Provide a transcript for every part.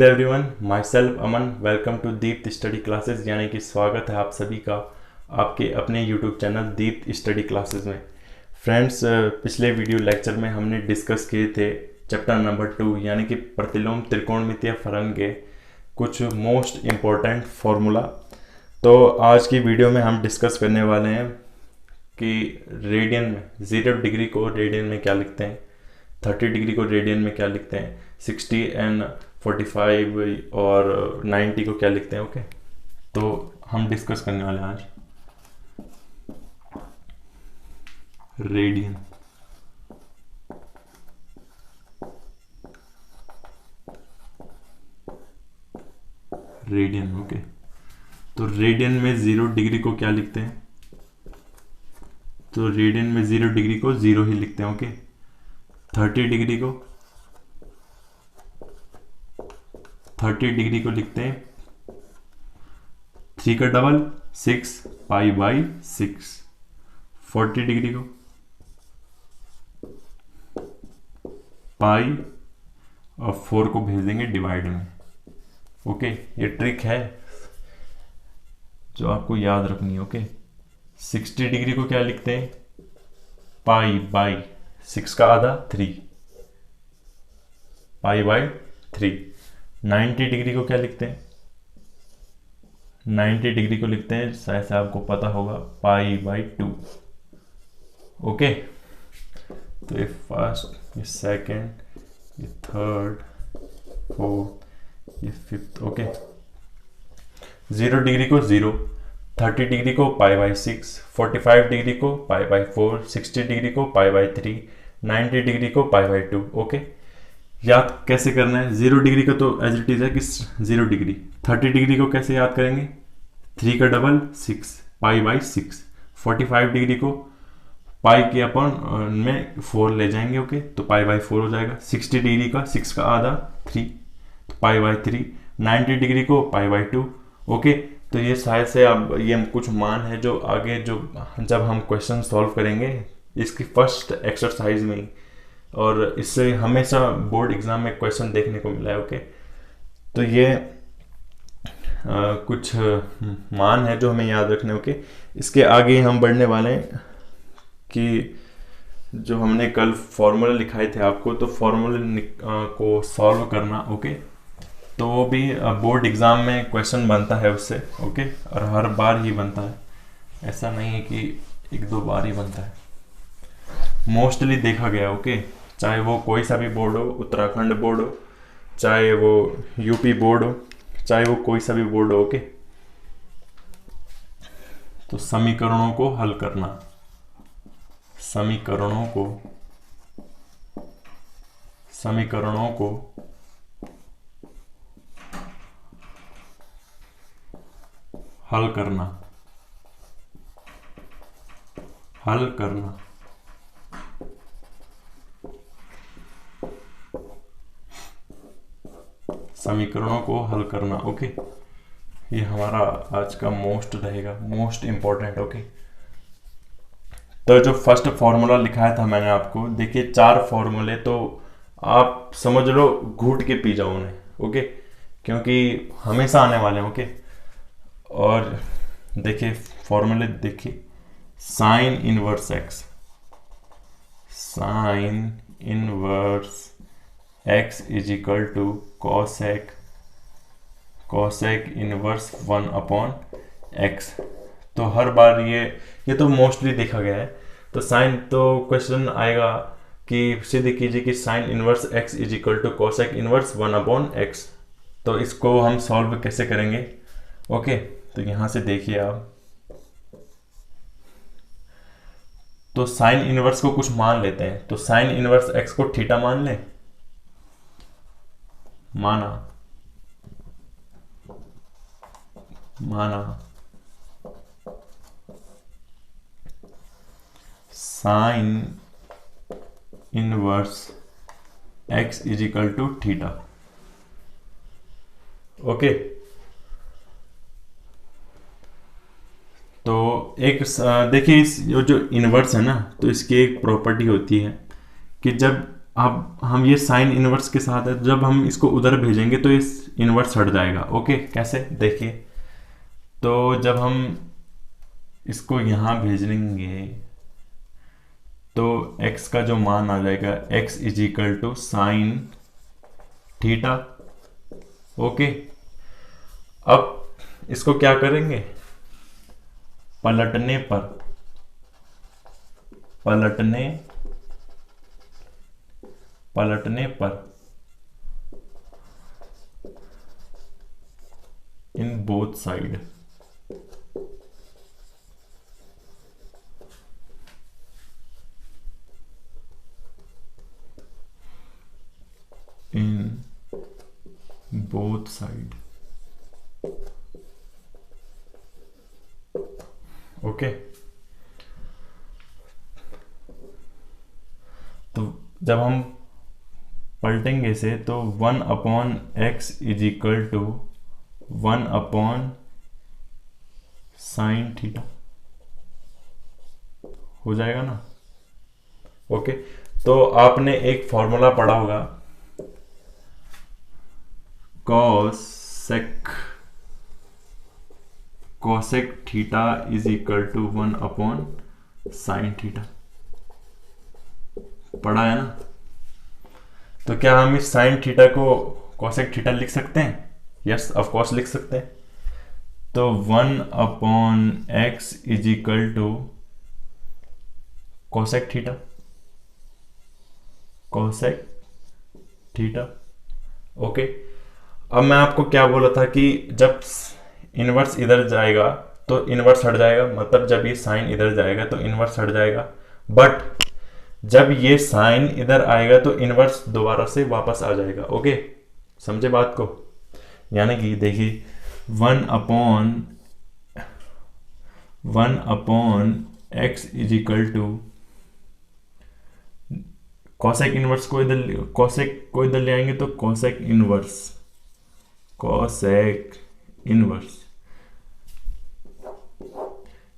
Hind everyone, myself Aman. Welcome to Deept study classes, यानी कि स्वागत है आप सभी का आपके अपने YouTube channel Deept study classes में। फ्रेंड्स, पिछले वीडियो लेक्चर में हमने डिस्कस किए थे चैप्टर नंबर 2 यानी कि प्रतिलोम त्रिकोणमितीय फलन के कुछ मोस्ट इम्पोर्टेंट फार्मूला। तो आज की वीडियो में हम डिस्कस करने वाले हैं कि रेडियन में 0 डिग्री को रेडियन में क्या लिखते हैं, 30 डिग्री को रेडियन में क्या लिखते हैं, 60 एंड 45 और 90 को क्या लिखते हैं। ओके, तो हम डिस्कस करने वाले हैं आज रेडियन। रेडियन ओके, तो रेडियन में 0 डिग्री को क्या लिखते हैं, तो रेडियन में 0 डिग्री को 0 ही लिखते हैं। ओके, 30 डिग्री को 30 डिग्री को लिखते हैं 3 का डबल 6 पाई बाई 6। 40 डिग्री को पाई और 4 को भेज देंगे डिवाइड में। ओके, ये ट्रिक है जो आपको याद रखनी है। ओके, 60 डिग्री को क्या लिखते हैं, पाई बाई 6 का आधा 3, पाई बाई 3। 90 डिग्री को क्या लिखते हैं, 90 डिग्री को लिखते हैं, शायद से आपको पता होगा, पाई बाई 2। ओके, तो ये फर्स्ट, ये सेकंड, ये थर्ड, फोर्थ, ये फिफ्थ। ओके, 0 डिग्री को 0, 30 डिग्री को पाई बाई 6, 45 डिग्री को पाई बाई 4, 60 डिग्री को पाई बाई 3, 90 डिग्री को पाई बाई 2। ओके, याद कैसे करना है, 0 डिग्री का तो एज इट इज है कि 0 डिग्री। 30 डिग्री को कैसे याद करेंगे, 3 का डबल 6 पाई बाई 6। 45 डिग्री को पाई के अपन में 4 ले जाएंगे। ओके, तो पाई बाई 4 हो जाएगा। 60 डिग्री का 6 का आधा 3, तो पाई बाई 3। 90 डिग्री को पाई बाई 2। ओके, तो ये शायद से अब ये कुछ मान है जो आगे जो जब हम क्वेश्चन सॉल्व करेंगे इसकी फर्स्ट एक्सरसाइज में, और इससे हमेशा बोर्ड एग्जाम में क्वेश्चन देखने को मिला है। ओके, तो ये कुछ मान है जो हमें याद रखने। ओके, इसके आगे हम बढ़ने वाले हैं कि जो हमने कल फॉर्मूला लिखाए थे आपको, तो फॉर्मूले को सॉल्व करना। ओके, तो वो भी बोर्ड एग्जाम में क्वेश्चन बनता है उससे। ओके, और हर बार ही बनता है, ऐसा नहीं है कि 1-2 बार ही बनता है, मोस्टली देखा गया। ओके, चाहे वो कोई सा भी बोर्ड हो, उत्तराखंड बोर्ड हो, चाहे वो यूपी बोर्ड हो, चाहे वो कोई सा भी बोर्ड हो। ओके, तो समीकरणों को हल करना, समीकरणों को हल करना, समीकरणों को हल करना। ओके, ये हमारा आज का मोस्ट रहेगा, मोस्ट इंपॉर्टेंट। ओके, तो जो फर्स्ट फॉर्मूला लिखाया था मैंने आपको, देखिए 4 फॉर्मूले, तो आप समझ लो घूट के पी जाओ उन्हें। ओके, क्योंकि हमेशा आने वाले हैं। ओके, और देखिए फॉर्मूले, देखिए sine inverse x, sine inverse x is equal to cosec inverse 1 upon x. तो हर बार ये तो मोस्टली देखा गया है। तो साइन, तो क्वेश्चन आएगा कि सिद्ध कीजिए कि sine inverse x is equal to cosec inverse 1 upon x. तो इसको हम सॉल्व कैसे करेंगे। ओके, तो यहां से देखिए आप, तो साइन इनवर्स को कुछ मान लेते हैं। तो साइन इनवर्स एक्स को थीटा मान लें, माना sine inverse x is equal to theta. Okay, तो एक देखिए इस जो इनवर्स है ना, तो इसकी एक प्रॉपर्टी होती है कि जब अब हम ये साइन इनवर्स के साथ है, जब हम इसको उधर भेजेंगे तो इस इनवर्स हट जाएगा। ओके, कैसे देखिए, तो जब हम इसको यहाँ भेजेंगे तो x का जो मान आ जाएगा x is equal to sine theta. Okay, अब इसको क्या करेंगे, पलटने पर इन बोथ साइड ओके। तो जब हम पलटेंगे इसे तो 1/x is equal to 1/sin theta हो जाएगा ना। ओके, तो आपने एक फॉर्मूला पढ़ा होगा, cosec theta is equal to 1/sin theta, पढ़ा है ना। तो क्या हम इस साइन थीटा को cosec थीटा लिख सकते हैं? यस, ऑफ कोर्स लिख सकते हैं। तो 1/x is equal to cosec theta. Okay, अब मैं आपको क्या बोला था कि जब इनवर्स इधर जाएगा तो इनवर्स हट जाएगा, मतलब जब ये साइन इधर जाएगा तो इनवर्स हट जाएगा, बट जब ये साइन इधर आएगा तो इनवर्स दोबारा से वापस आ जाएगा। ओके, समझे बात को? यानी कि देखिए 1/x is equal to cosec inverse को इधर ले आएंगे तो cosec inverse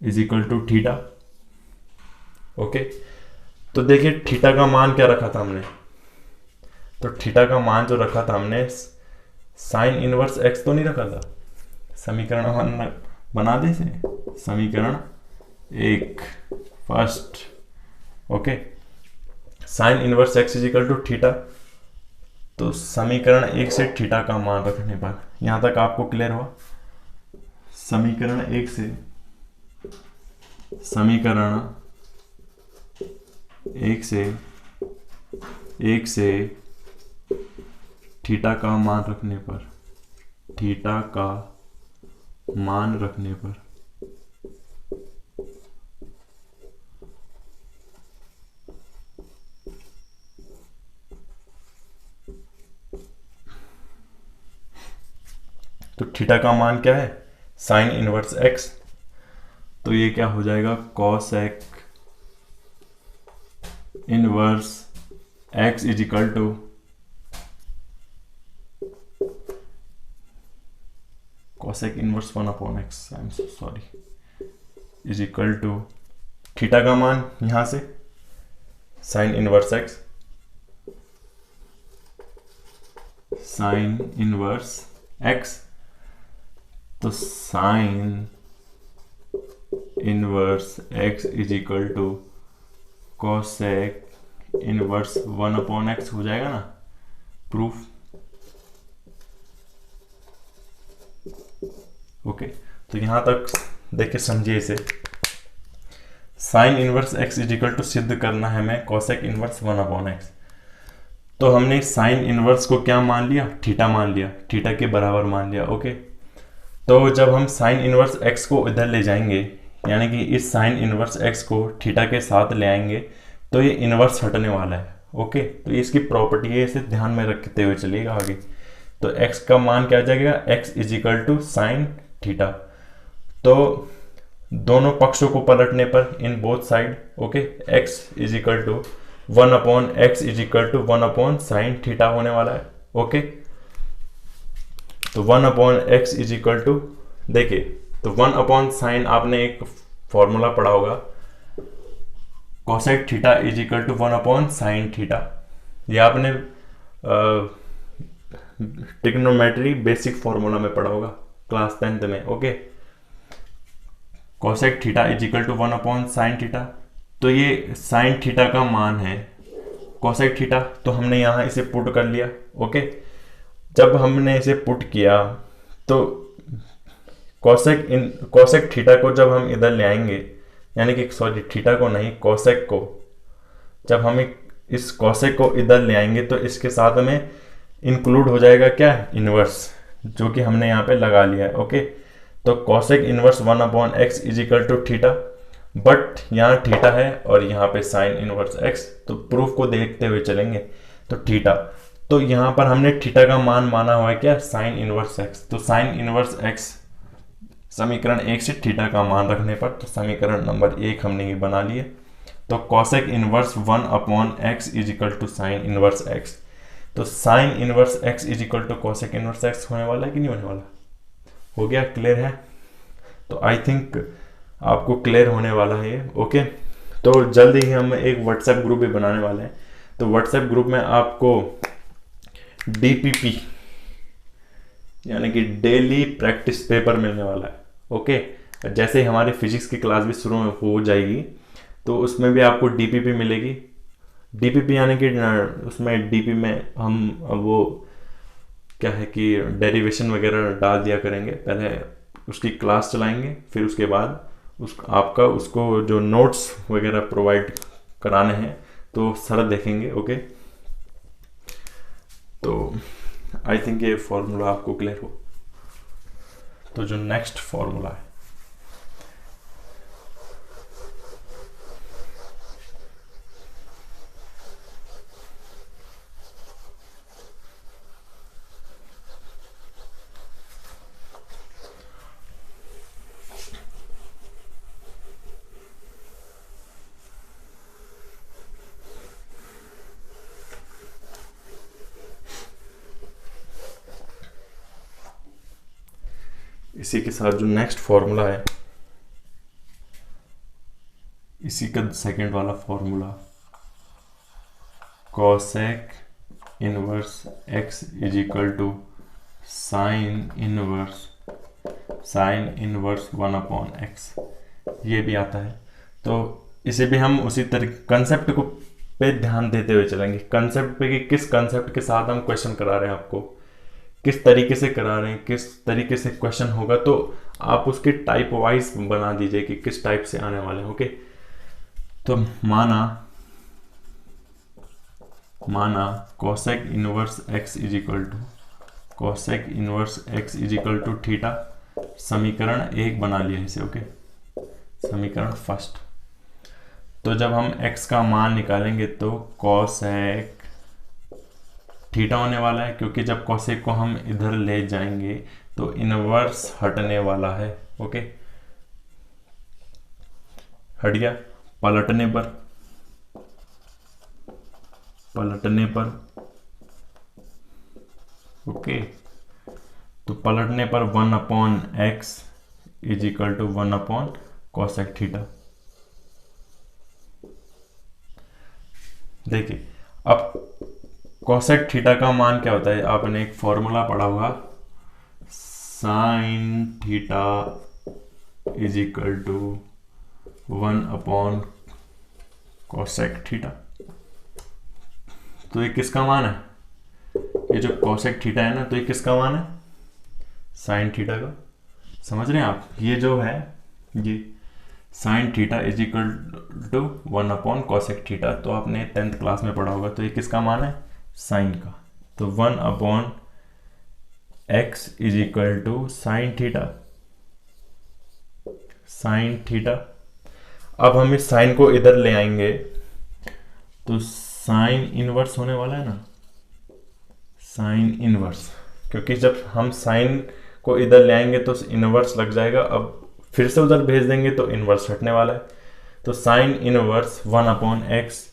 is equal to theta. Okay, तो देखिए थीटा का मान क्या रखा था हमने, तो थीटा का मान जो रखा था हमने साइन इनवर्स x तो नहीं रखा था। समीकरण बना दे से, समीकरण 1 first. Okay, sine inverse x is equal to theta, तो समीकरण 1 से थीटा का मान रखने पर, यहां तक आपको क्लियर हुआ? समीकरण 1 से थीटा का मान रखने पर तो थीटा का मान क्या है, साइन इनवर्स x, तो ये क्या हो जाएगा, cosec inverse x is equal to cosec inverse 1/x, I am sorry, is equal to theta का मान यहां से sine inverse x, sine inverse x, तो sine inverse x is equal to cosec inverse 1/x हो जाएगा ना, proof. Okay, तो यहां तक देखिए, समझिए इसे, sine inverse x is equal to सिद्ध करना है हमें cosec इनवर्स 1/x। तो हमने साइन इनवर्स को क्या मान लिया, थीटा मान लिया, थीटा के बराबर मान लिया। ओके, तो जब हम साइन इनवर्स x को इधर ले जाएंगे, यानी कि इस साइन इनवर्स x को थीटा के साथ ले आएंगे तो ये इनवर्स हटने वाला है। ओके, तो इसकी प्रॉपर्टी है, इसे ध्यान में रखते हुए चलिएगा आगे। तो x का मान क्या आ जाएगा, x is equal to sine theta. तो दोनों पक्षों को पलटने पर in both side, okay, x is equal to 1/x is equal to 1/sin theta होने वाला है। ओके, तो 1/x इज इक्वल टू, देखिए, तो 1/sin आपने एक फॉर्मूला पढ़ा होगा, cosec theta is equal to 1/sin theta. ये आपने ट्रिग्नोमेट्री बेसिक फॉर्मूला में पढ़ा होगा क्लास 10th में। Okay, cosec theta is equal to 1/sin theta. तो ये साइन थीटा का मान है कोसेक थीटा, तो हमने यहाँ इसे पुट कर लिया। ओके, जब हमने इसे पुट किया तो कोसेक थीटा को जब हम इधर ले आएंगे, यानी कि सॉरी थीटा को नहीं, कोसेक को, जब हम इस कोसेक को इधर ले आएंगे तो इसके साथ में इंक्लूड हो जाएगा क्या, इनवर्स, जो कि हमने यहाँ पे लगा लिया है। ओके, तो cosec inverse 1/x is equal to theta, but यहाँ थीटा है और यहाँ पे साइन इनवर्स x, तो प्रूफ को देखते हुए चलेंगे। तो थीटा, तो यहाँ पर हमने थीटा का मान माना हुआ है क्या, साइन इनवर्स x, तो साइन इनवर्स x समीकरण 1 से थीटा का मान रखने पर, तो समीकरण नंबर 1 हमने ये बना लिए। तो cosec inverse 1/x is equal to sine inverse x, तो sine inverse x is equal to cosec inverse x होने वाला है कि नहीं होने वाला, हो गया, क्लियर है। तो आई थिंक आपको क्लियर होने वाला है ये। ओके, तो जल्दी ही हम एक व्हाट्सएप ग्रुप भी बनाने वाले हैं। तो व्हाट्सएप ग्रुप में आपको DPP यानी कि डेली प्रैक्टिस पेपर मिलने वाला है। ओके, जैसे ही हमारी फिजिक्स की क्लास भी शुरू हो जाएगी तो उसमें भी आपको DPP मिलेगी। DPP यानी कि उसमें DP में हम वो क्या है कि डेरिवेशन वगैरह डाल दिया करेंगे, पहले उसकी क्लास चलाएंगे, फिर उसके बाद आपका उसको जो नोट्स वगैरह प्रोवाइड कराने हैं तो सर देखेंगे। ओके, तो आई थिंक ये फॉर्मूला आपको क्लियर हो। तो जो नेक्स्ट फॉर्मूला है, इसी के साथ जो नेक्स्ट फॉर्मूला है, इसी का सेकंड वाला formula, cosec inverse x is equal to sine inverse 1/x, ये भी आता है। तो इसे भी हम उसी तरीके कंसेप्ट को पे ध्यान देते हुए चलेंगे, कंसेप्ट पे कि किस कंसेप्ट के साथ हम क्वेश्चन करा रहे हैं, आपको किस तरीके से करा रहे हैं, किस तरीके से क्वेश्चन होगा, तो आप उसके टाइप वाइज बना दीजिए कि किस टाइप से आने वाले हैं। ओके, तो माना cosec inverse x is equal to theta, समीकरण 1 बना लिया इसे। ओके, समीकरण फर्स्ट, तो जब हम x का मान निकालेंगे तो कोसेक थीटा होने वाला है, क्योंकि जब कोसेक को हम इधर ले जाएंगे तो इनवर्स हटने वाला है। ओके, हट गया, पलटने पर ओके, तो पलटने पर 1/x इज इक्वल टू 1/कोसेक थीटा। देखिए, अब कोसेक थीटा का मान क्या होता है, आपने एक फॉर्मूला पढ़ा होगा, sine theta is equal to 1/कोसेक थीटा। तो ये किसका मान है, ये जो कोसेक थीटा है ना, तो ये किसका मान है, साइन थीटा का। समझ रहे हैं आप, ये जो है ये sine theta is equal to 1/कोसेक थीटा, तो आपने 10th क्लास में पढ़ा होगा। तो ये किसका मान है, साइन का, तो 1/x is equal to sine theta. अब हम इस साइन को इधर ले आएंगे तो साइन इनवर्स होने वाला है ना, साइन इनवर्स, क्योंकि जब हम साइन को इधर ले आएंगे तो इनवर्स लग जाएगा, अब फिर से उधर भेज देंगे तो इनवर्स हटने वाला है। तो sine inverse 1/x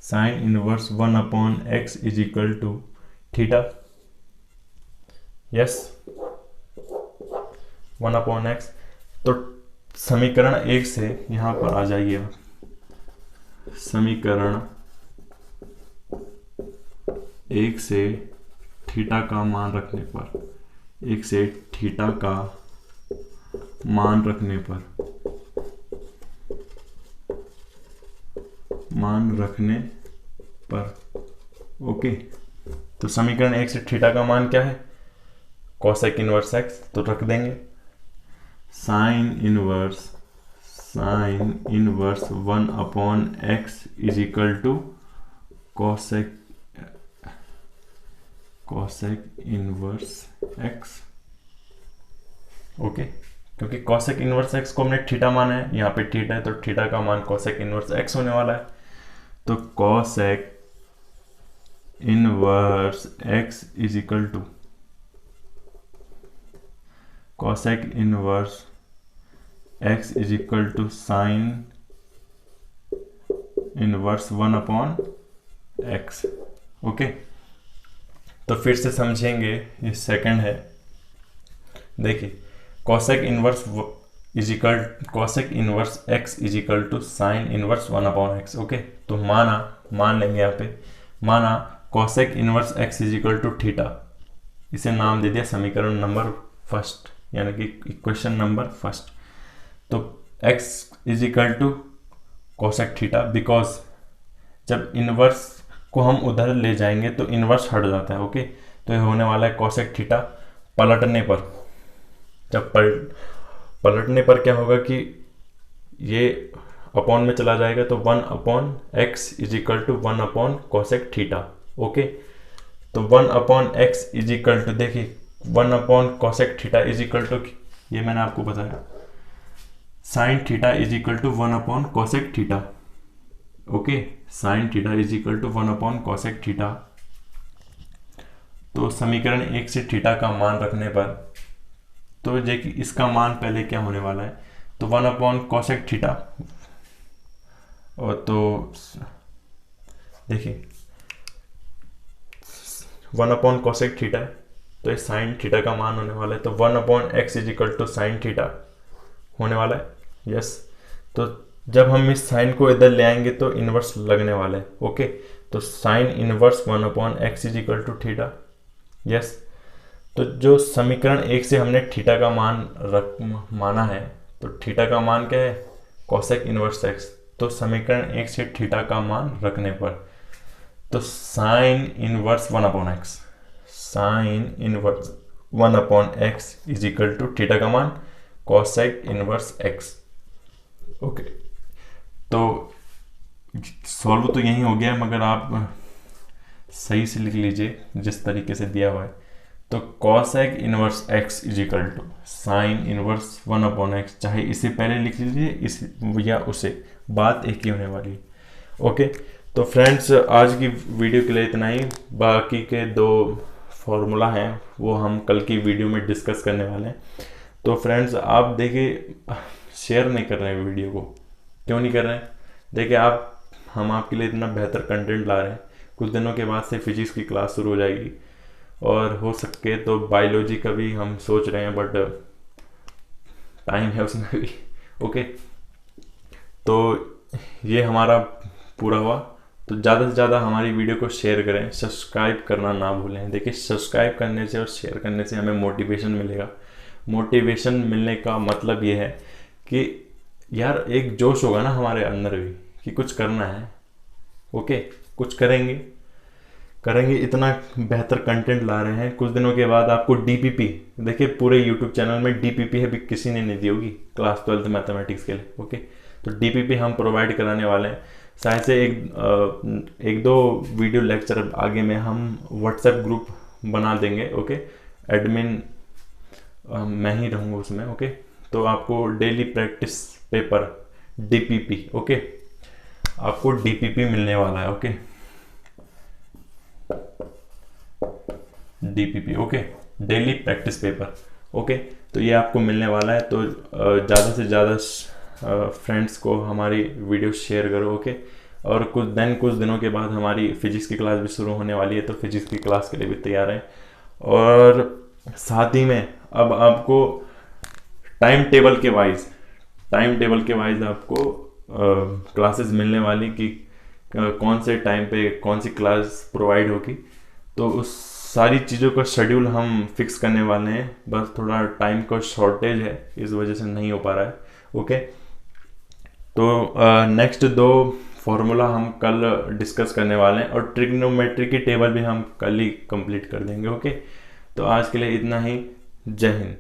sine inverse 1/x is equal to theta. Yes, 1/x, तो समीकरण 1 से यहाँ पर आ जाइए आप। समीकरण 1 से थीटा का मान रखने पर, 1 से थीटा का मान रखने पर ओके। तो समीकरण 1 से थीटा का मान क्या है? कॉसेक इनवर्स एक्स, तो रख देंगे sine inverse 1 upon x is equal to cosec inverse x. Okay, क्योंकि कॉसेक इनवर्स एक्स को हमने थीटा माना है, यहाँ पे थीटा है तो थीटा का मान कॉसेक इनवर्स एक्स होने वाला है। तो cosec inverse x is equal to cosec inverse x is equal to sine inverse 1 upon x. Okay, तो फिर से समझेंगे, ये सेकंड है। देखिए cosec inverse x is equal to sine inverse 1 upon x. Okay, तो मान लेंगे यहाँ पे, माना cosec inverse x is equal to theta, इसे नाम दे दिया समीकरण नंबर फर्स्ट, यानी कि इक्वेशन नंबर फर्स्ट। तो x is equal to cosec theta, because जब इनवर्स को हम उधर ले जाएंगे तो इनवर्स हट जाता है। ओके, तो ये होने वाला है कॉसेक थीटा। पलटने पर, जब पलटने पर क्या होगा कि ये अपॉन में चला जाएगा, तो 1 upon x is equal to 1 upon cosec theta. Okay, तो 1 upon x is equal to, देखिए 1 upon cosec theta is equal to, ये मैंने आपको बताया, sine theta is equal to 1 upon cosec theta. Okay, sine theta is equal to 1 upon cosec theta. तो समीकरण 1 से theta का मान रखने पर, तो देखिए इसका मान पहले क्या होने वाला है, तो 1 अपॉन कॉसेक थीटा, और तो देखिए 1 अपॉन कॉसेक थीटा है, तो ये साइन थीटा का मान होने वाला है। तो 1 upon x is equal to sine theta होने वाला है। यस, तो जब हम इस साइन को इधर ले आएंगे तो इनवर्स लगने वाला है। ओके, तो sine inverse 1 upon x is equal to theta. Yes, तो जो समीकरण 1 से हमने थीटा का मान माना है, तो थीटा का मान क्या है? Cosec inverse x. तो समीकरण 1 से थीटा का मान रखने पर, तो sine inverse 1 upon x, sine inverse 1 upon x is equal to theta का मान कॉसेक इनवर्स एक्स। ओके, तो सॉल्व तो यही हो गया, मगर आप सही से लिख लीजिए जिस तरीके से दिया हुआ है। तो cosec inverse x is equal to sine inverse 1 upon x, चाहे इसे पहले लिख लीजिए इस या उसे, बात एक ही होने वाली है। ओके, तो फ्रेंड्स आज की वीडियो के लिए इतना ही। बाकी के 2 फॉर्मूला हैं वो हम कल की वीडियो में डिस्कस करने वाले हैं। तो फ्रेंड्स आप देखिए, शेयर नहीं कर रहे हैं वीडियो को, क्यों नहीं कर रहे हैं? देखिए हम आपके लिए इतना बेहतर कंटेंट ला रहे हैं। कुछ दिनों के बाद से फिजिक्स की क्लास शुरू हो जाएगी, और हो सके तो बायोलॉजी का भी हम सोच रहे हैं, बट टाइम है उसमें भी। ओके, तो ये हमारा पूरा हुआ। तो ज़्यादा से ज़्यादा हमारी वीडियो को शेयर करें, सब्सक्राइब करना ना भूलें। देखिए सब्सक्राइब करने से और शेयर करने से हमें मोटिवेशन मिलेगा। मोटिवेशन मिलने का मतलब ये है कि यार एक जोश होगा ना हमारे अंदर भी कि कुछ करना है। ओके, कुछ करेंगे, इतना बेहतर कंटेंट ला रहे हैं। कुछ दिनों के बाद आपको डीपीपी, देखिए पूरे यूट्यूब चैनल में डीपीपी अभी किसी ने नहीं दी होगी क्लास 12th मैथमेटिक्स के लिए। ओके, तो डीपीपी हम प्रोवाइड कराने वाले हैं। शायद से एक 2 वीडियो लेक्चर आगे में हम व्हाट्सएप ग्रुप बना देंगे। ओके, एडमिन मैं ही रहूँगा उसमें। ओके, तो आपको daily practice paper DPP, okay, आपको डीपीपी मिलने वाला है। Okay, DPP, okay, daily practice paper. Okay, तो ये आपको मिलने वाला है। तो ज़्यादा से ज़्यादा फ्रेंड्स को हमारी वीडियो शेयर करो। ओके, और कुछ दिनों के बाद हमारी फिजिक्स की क्लास भी शुरू होने वाली है, तो फिजिक्स की क्लास के लिए भी तैयार हैं। और साथ ही में अब आपको टाइम टाइम टेबल के वाइज आपको क्लासेस मिलने वाली कि कौन से टाइम पे कौन सी क्लास प्रोवाइड होगी। तो उस सारी चीज़ों का शेड्यूल हम फिक्स करने वाले हैं, बस थोड़ा टाइम का शॉर्टेज है इस वजह से नहीं हो पा रहा है। ओके, तो नेक्स्ट 2 फॉर्मूला हम कल डिस्कस करने वाले हैं और ट्रिग्नोमेट्री की टेबल भी हम कल ही कंप्लीट कर देंगे। ओके, तो आज के लिए इतना ही। जय हिंद।